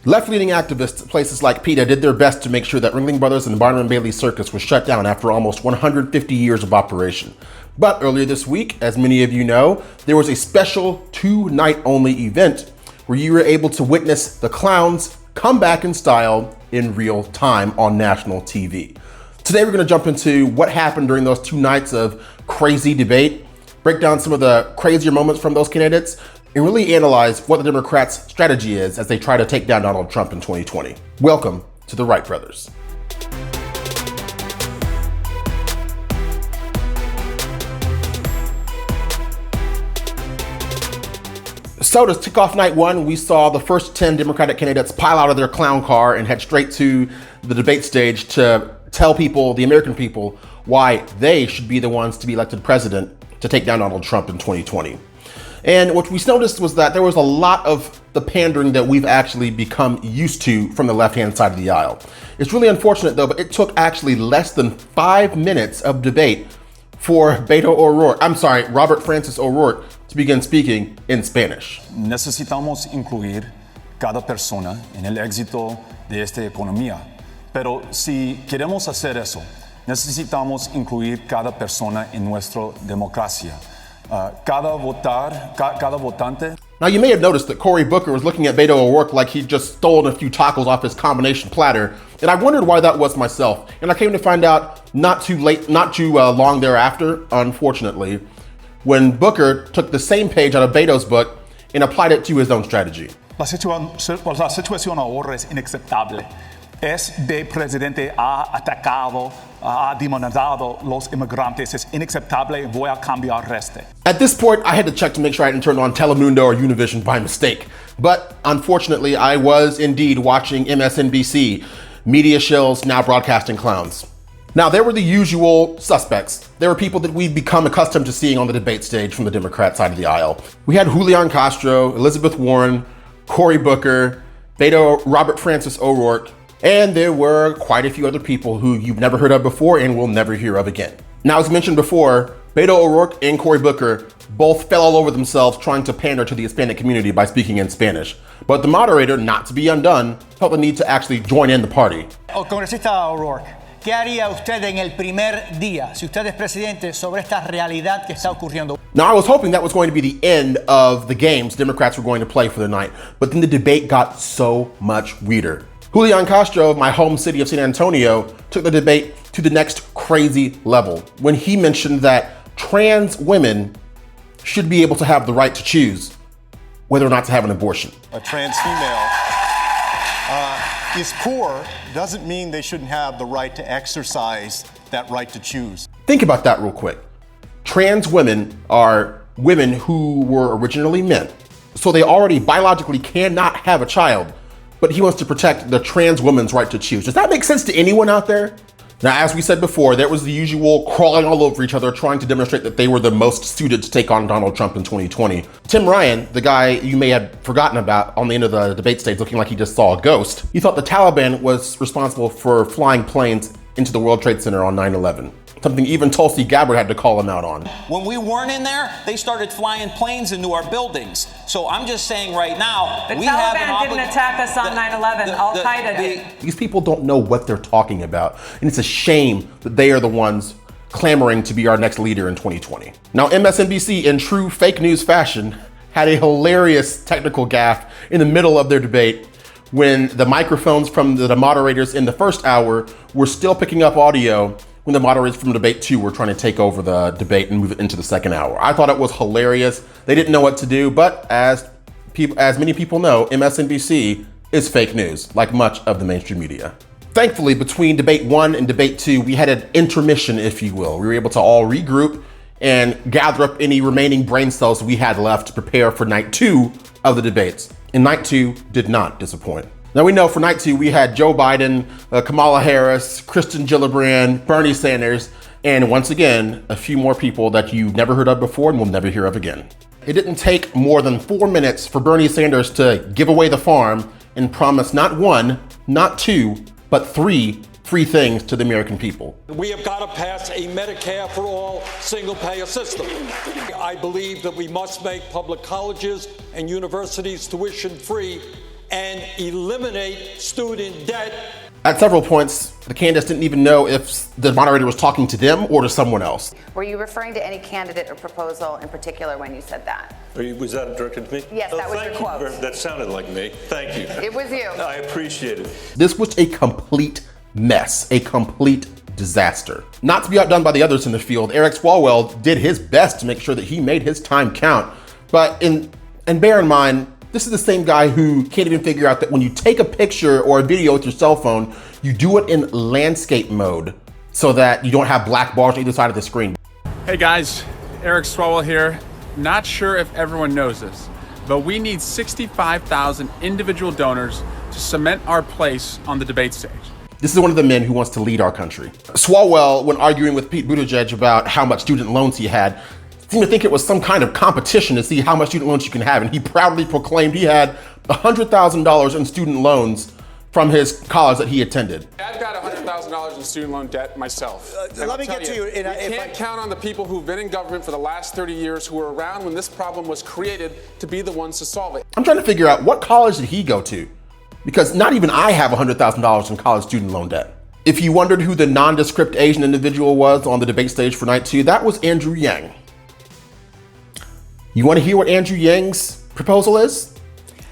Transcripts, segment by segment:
Left-leaning activists at places like PETA did their best to make sure that Ringling Brothers and Barnum and Bailey Circus was shut down after almost 150 years of operation. But earlier this week, as many of you know, there was a special 2-night-only event where you were able to witness the clowns come back in style in real time on national TV. Today we're going to jump into what happened during those 2 nights of crazy debate, break down some of the crazier moments from those candidates, and really analyze what the Democrats' strategy is as they try to take down Donald Trump in 2020. Welcome to the Wright Brothers. So to kick off night one, we saw the first 10 Democratic candidates pile out of their clown car and head straight to the debate stage to tell people, the American people, why they should be the ones to be elected president to take down Donald Trump in 2020. And what we noticed was that there was a lot of the pandering that we've actually become used to from the left-hand side of the aisle. It's really unfortunate though, but it took actually less than 5 minutes of debate for Robert Francis O'Rourke to begin speaking in Spanish. Necesitamos incluir cada persona en el éxito de esta economía. Pero si queremos hacer eso, necesitamos incluir cada persona en nuestra democracia. Cada votante. Now you may have noticed that Cory Booker was looking at Beto O'Rourke like he'd just stolen a few tacos off his combination platter, and I wondered why that was myself. And I came to find out not too long thereafter, unfortunately, when Booker took the same page out of Beto's book and applied it to his own strategy. La situación ahora es inaceptable. Este presidente ha atacado, ha demonizado los inmigrantes. Es inaceptable. Voy a cambiar este. At this point, I had to check to make sure I hadn't turned on Telemundo or Univision by mistake. But unfortunately, I was indeed watching MSNBC, media shills now broadcasting clowns. Now, there were the usual suspects. There were people that we've become accustomed to seeing on the debate stage from the Democrat side of the aisle. We had Julian Castro, Elizabeth Warren, Cory Booker, Robert Francis O'Rourke, and there were quite a few other people who you've never heard of before and will never hear of again. Now, as mentioned before, Beto O'Rourke and Cory Booker both fell all over themselves trying to pander to the Hispanic community by speaking in Spanish. But the moderator, not to be undone, felt the need to actually join in the party. Congresista O'Rourke, ¿qué haría usted en el primer día, si usted es presidente, sobre esta realidad que está ocurriendo? Now, I was hoping that was going to be the end of the games Democrats were going to play for the night, but then the debate got so much weirder. Julian Castro of my home city of San Antonio took the debate to the next crazy level when he mentioned that trans women should be able to have the right to choose whether or not to have an abortion. A trans female is poor doesn't mean they shouldn't have the right to exercise that right to choose. Think about that real quick. Trans women are women who were originally men, so they already biologically cannot have a child. But he wants to protect the trans woman's right to choose. Does that make sense to anyone out there? Now, as we said before, there was the usual crawling all over each other, trying to demonstrate that they were the most suited to take on Donald Trump in 2020. Tim Ryan, the guy you may have forgotten about on the end of the debate stage, looking like he just saw a ghost, he thought the Taliban was responsible for flying planes into the World Trade Center on 9/11. Something even Tulsi Gabbard had to call him out on. When we weren't in there, they started flying planes into our buildings. So I'm just saying right now, the Taliban didn't attack us on 9/11. Al-Qaeda did. These people don't know what they're talking about. And it's a shame that they are the ones clamoring to be our next leader in 2020. Now, MSNBC, in true fake news fashion, had a hilarious technical gaffe in the middle of their debate when the microphones from the moderators in the first hour were still picking up audio when the moderators from debate 2 were trying to take over the debate and move it into the second hour. I thought it was hilarious. They didn't know what to do, but as many people know, MSNBC is fake news, like much of the mainstream media. Thankfully, between debate 1 and debate 2, we had an intermission, if you will. We were able to all regroup and gather up any remaining brain cells we had left to prepare for night 2 of the debates. And night 2 did not disappoint. Now we know for night 2, we had Joe Biden, Kamala Harris, Kristen Gillibrand, Bernie Sanders, and once again, a few more people that you've never heard of before and will never hear of again. It didn't take more than 4 minutes for Bernie Sanders to give away the farm and promise not 1, not 2, but 3 free things to the American people. We have got to pass a Medicare for all single-payer system. I believe that we must make public colleges and universities tuition-free and eliminate student debt. At several points, the candidates didn't even know if the moderator was talking to them or to someone else. Were you referring to any candidate or proposal in particular when you said that? Was that directed to me? Yes, that was your quote. That sounded like me. Thank you. It was you. I appreciate it. This was a complete mess, a complete disaster. Not to be outdone by the others in the field, Eric Swalwell did his best to make sure that he made his time count. But bear in mind, this is the same guy who can't even figure out that when you take a picture or a video with your cell phone, you do it in landscape mode so that you don't have black bars on either side of the screen. Hey guys, Eric Swalwell here. Not sure if everyone knows this, but we need 65,000 individual donors to cement our place on the debate stage. This is one of the men who wants to lead our country. Swalwell, when arguing with Pete Buttigieg about how much student loans he had, seemed to think it was some kind of competition to see how much student loans you can have, and he proudly proclaimed he had $100,000 in student loans from his college that he attended. I've got $100,000 in student loan debt myself. Let me get to you. We can't count on the people who've been in government for the last 30 years who were around when this problem was created to be the ones to solve it. I'm trying to figure out what college did he go to? Because not even I have $100,000 in college student loan debt. If you wondered who the nondescript Asian individual was on the debate stage for night 2, that was Andrew Yang. You want to hear what Andrew Yang's proposal is?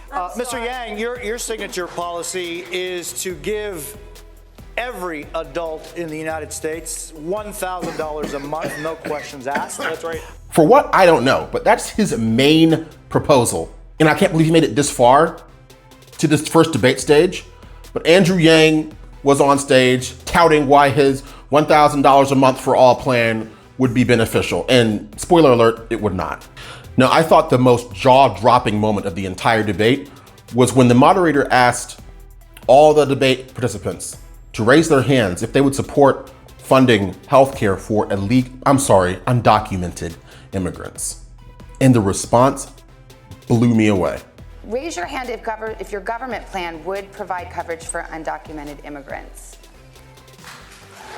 Mr. Yang, your signature policy is to give every adult in the United States $1,000 a month, no questions asked. That's right. For what? I don't know, but that's his main proposal. And I can't believe he made it this far to this first debate stage. But Andrew Yang was on stage touting why his $1,000 a month for all plan would be beneficial. And spoiler alert, it would not. Now, I thought the most jaw-dropping moment of the entire debate was when the moderator asked all the debate participants to raise their hands if they would support funding healthcare for undocumented immigrants. And the response blew me away. Raise your hand if your government plan would provide coverage for undocumented immigrants.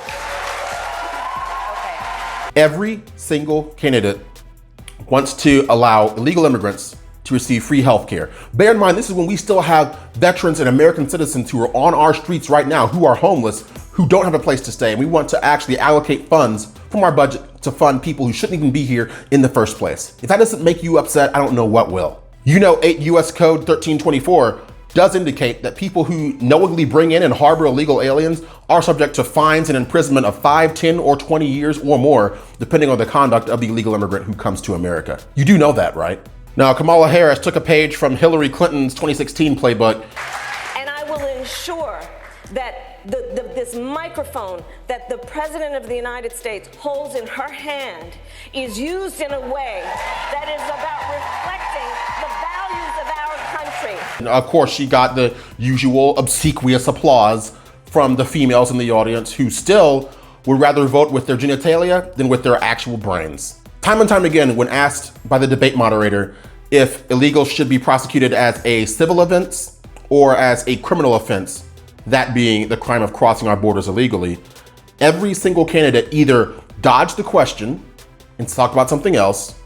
Okay. Every single candidate wants to allow illegal immigrants to receive free health care. Bear in mind, this is when we still have veterans and American citizens who are on our streets right now, who are homeless, who don't have a place to stay. And we want to actually allocate funds from our budget to fund people who shouldn't even be here in the first place. If that doesn't make you upset, I don't know what will. You know, 8 U.S. Code 1324 does indicate that people who knowingly bring in and harbor illegal aliens are subject to fines and imprisonment of 5, 10, or 20 years or more, depending on the conduct of the illegal immigrant who comes to America. You do know that, right? Now, Kamala Harris took a page from Hillary Clinton's 2016 playbook. And I will ensure that this microphone that the President of the United States holds in her hand is used in a way that is about reflecting the values of our country. And of course, she got the usual obsequious applause from the females in the audience who still would rather vote with their genitalia than with their actual brains. Time and time again, when asked by the debate moderator if illegals should be prosecuted as a civil offense or as a criminal offense, that being the crime of crossing our borders illegally, every single candidate either dodged the question and talked about something else,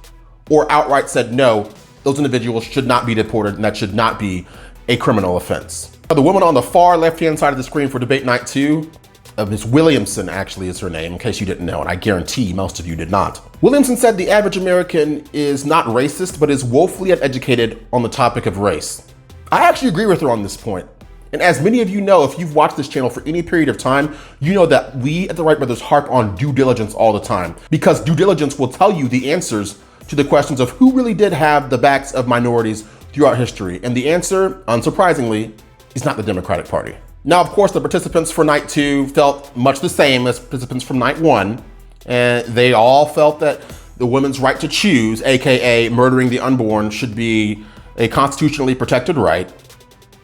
or outright said no, those individuals should not be deported and that should not be a criminal offense. The woman on the far left-hand side of the screen for debate night 2, Ms. Williamson actually is her name, in case you didn't know, and I guarantee most of you did not. Williamson said the average American is not racist, but is woefully uneducated on the topic of race. I actually agree with her on this point. And as many of you know, if you've watched this channel for any period of time, you know that we at the Wright Brothers harp on due diligence all the time, because due diligence will tell you the answers to the questions of who really did have the backs of minorities throughout history. And the answer, unsurprisingly, is not the Democratic Party. Now, of course, the participants for night 2 felt much the same as participants from night 1, and they all felt that the women's right to choose, aka murdering the unborn, should be a constitutionally protected right.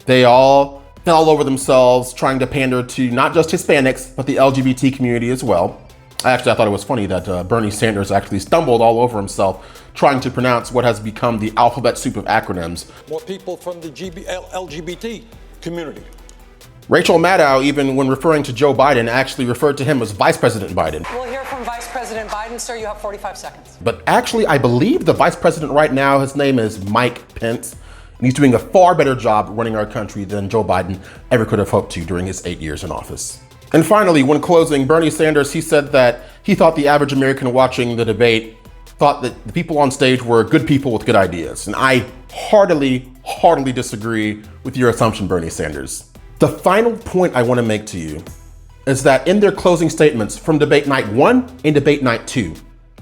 They all fell all over themselves trying to pander to not just Hispanics, but the LGBT community as well. Actually, I thought it was funny that Bernie Sanders actually stumbled all over himself trying to pronounce what has become the alphabet soup of acronyms. More people from the LGBT community. Rachel Maddow, even when referring to Joe Biden, actually referred to him as Vice President Biden. We'll hear from Vice President Biden. Sir, you have 45 seconds. But actually, I believe the Vice President right now, his name is Mike Pence. And he's doing a far better job running our country than Joe Biden ever could have hoped to during his 8 years in office. And finally, when closing, Bernie Sanders, he said that he thought the average American watching the debate thought that the people on stage were good people with good ideas. And I heartily disagree with your assumption, Bernie Sanders. The final point I want to make to you is that in their closing statements from debate night 1 and debate night 2,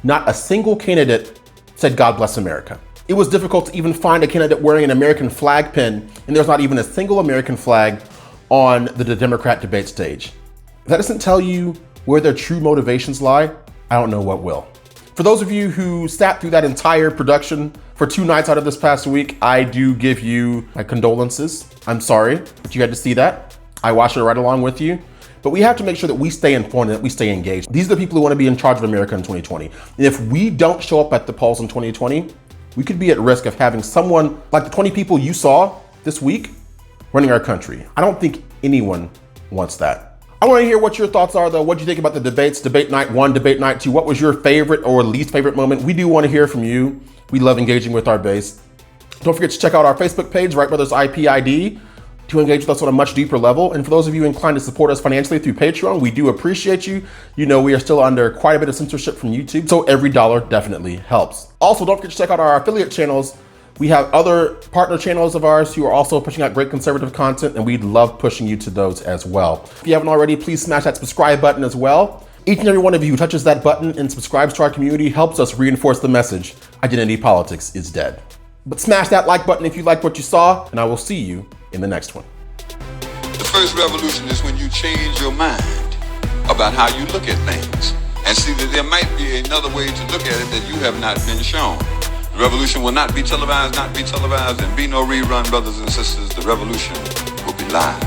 not a single candidate said, "God bless America." It was difficult to even find a candidate wearing an American flag pin, and there's not even a single American flag on the Democrat debate stage. If that doesn't tell you where their true motivations lie, I don't know what will. For those of you who sat through that entire production for 2 nights out of this past week, I do give you my condolences. I'm sorry that you had to see that. I watched it right along with you. But we have to make sure that we stay informed and that we stay engaged. These are the people who want to be in charge of America in 2020. And if we don't show up at the polls in 2020, we could be at risk of having someone like the 20 people you saw this week running our country. I don't think anyone wants that. I want to hear what your thoughts are, though. What do you think about the debates? Debate night 1, debate night 2. What was your favorite or least favorite moment? We do want to hear from you. We love engaging with our base. Don't forget to check out our Facebook page, Wright Brothers IPID, to engage with us on a much deeper level. And for those of you inclined to support us financially through Patreon, we do appreciate you. You know, we are still under quite a bit of censorship from YouTube, so every dollar definitely helps. Also, don't forget to check out our affiliate channels. We have other partner channels of ours who are also pushing out great conservative content, and we'd love pushing you to those as well. If you haven't already, please smash that subscribe button as well. Each and every one of you who touches that button and subscribes to our community helps us reinforce the message: identity politics is dead. But smash that like button if you liked what you saw, and I will see you in the next one. The first revolution is when you change your mind about how you look at things and see that there might be another way to look at it that you have not been shown. The revolution will not be televised, and be no rerun, brothers and sisters. The revolution will be live.